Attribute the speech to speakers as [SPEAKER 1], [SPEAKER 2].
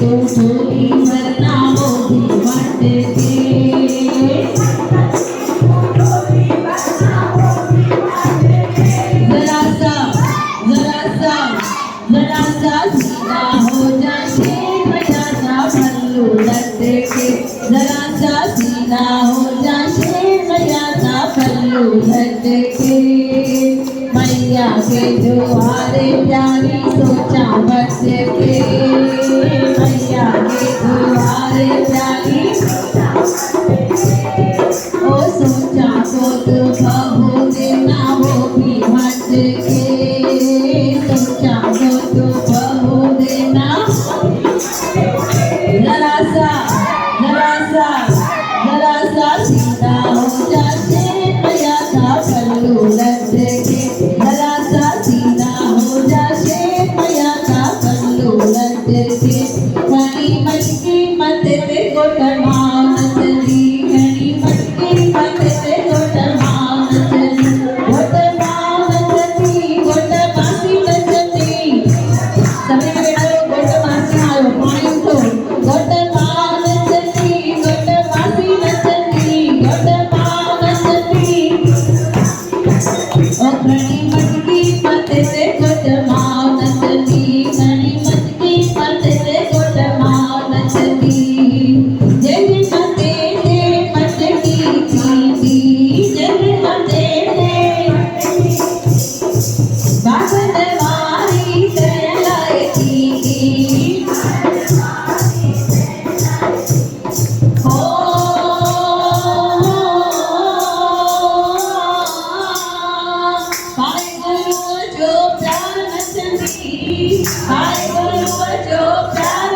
[SPEAKER 1] तो झोली भरना वो भी बांट के। सीधा हो जा शेर बजाता पल्लू लट के। जरा सा सीधा हो जा शेर बजाता पल्लू लट के। मैया के दुआरे प्यारी सोचा बच के। मैया के दुआरे प्यारी ओ सोचा तो बहू देना वो भी हट के। सोचा तो बहू देना। जरा सा सीधा हो जा शेर बजाता पल्लू लट के। जरा सा सीधा हो जा शेर बजाता पल्लू लट के। घनी मटकी मत पे गोटमा नचली। घनी मटकी मत पे गोटमा नचली। गोटमा नचली गोटमासी नचली। सभी के बेटा गोटमासी आयो पानी तो। गोटमा नचली गोटमासी नचली। गोटमा नचली ओ घनी मटकी मत पे गोटमा नचली। घनी मटकी मत पे गोटमा नचली। जय मते दे मटकी थी। जय मते दे बागन वारी तलाई थी। हो पाए गुरु जो प्यार नचंदी। पाए गुरु जो प्यार